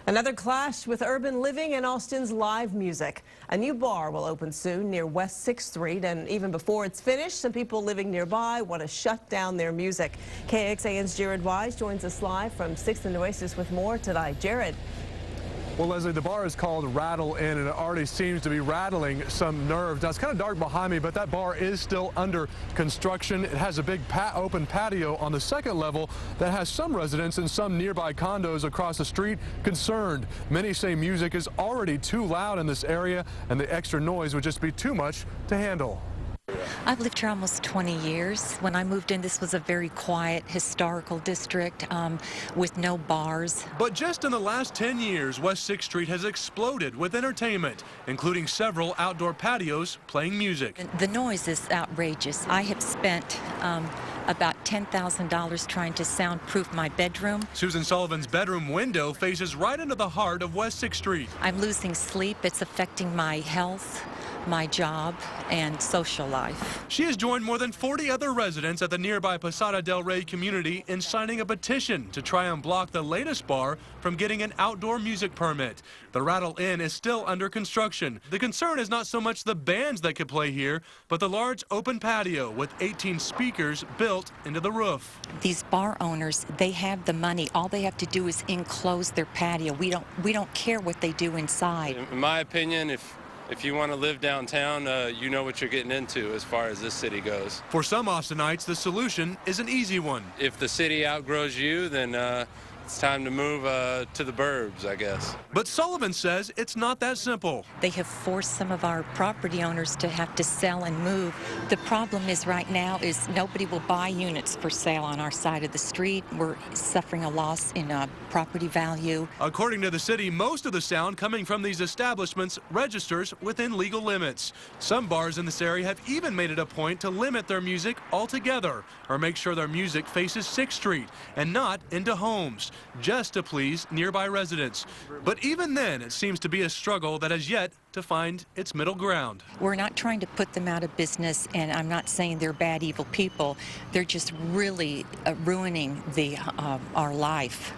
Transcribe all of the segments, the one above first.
Another clash with urban living and Austin's live music. A new bar will open soon near West 6th Street, and even before it's finished, some people living nearby want to shut down their music. KXAN's Jared Wise joins us live from 6th and Nueces with more tonight. Jared. Well, Leslie, the bar is called Rattle Inn, and it already seems to be rattling some nerves. Now, it's kind of dark behind me, but that bar is still under construction. It has a big open patio on the second level that has some residents in some nearby condos across the street concerned. Many say music is already too loud in this area, and the extra noise would just be too much to handle. I've lived here almost 20 years. When I moved in, this was a very quiet, historical district with no bars. But just in the last 10 years, West 6th Street has exploded with entertainment, including several outdoor patios playing music. The noise is outrageous. I have spent about $10,000 trying to soundproof my bedroom. Susan Sullivan's bedroom window faces right into the heart of West 6th Street. I'm losing sleep. It's affecting my health, my job, and social life. She has joined more than 40 other residents at the nearby Posada del Rey community in signing a petition to try and block the latest bar from getting an outdoor music permit. The Rattle Inn is still under construction. The concern is not so much the bands that could play here, but the large open patio with 18 speakers built into the roof. These bar owners, they have the money. All they have to do is enclose their patio. We don't care what they do inside. In my opinion, if you want to live downtown, you know what you're getting into as far as this city goes. For some Austinites, the solution is an easy one. If the city outgrows you, then it's time to move to the burbs, I guess. But Sullivan says it's not that simple. They have forced some of our property owners to have to sell and move. The problem is right now is nobody will buy units for sale on our side of the street. We're suffering a loss in property value. According to the city, most of the sound coming from these establishments registers within legal limits. Some bars in this area have even made it a point to limit their music altogether or make sure their music faces 6th Street and not into homes, just to please nearby residents. But even then, it seems to be a struggle that has yet to find its middle ground. We're not trying to put them out of business, and I'm not saying they're bad, evil people. They're just really ruining our life.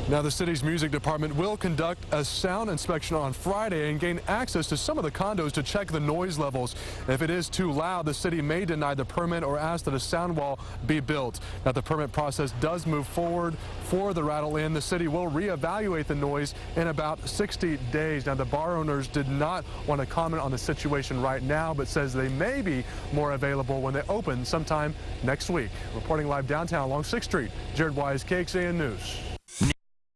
Now, the city's music department will conduct a sound inspection on Friday and gain access to some of the condos to check the noise levels. If it is too loud, the city may deny the permit or ask that a sound wall be built. Now, the permit process does move forward for the Rattle Inn. The city will reevaluate the noise in about 60 days. Now, the bar owners did not want to comment on the situation right now, but says they may be more available when they open sometime next week. Reporting live downtown along 6th Street, Jared Wise, KXAN News.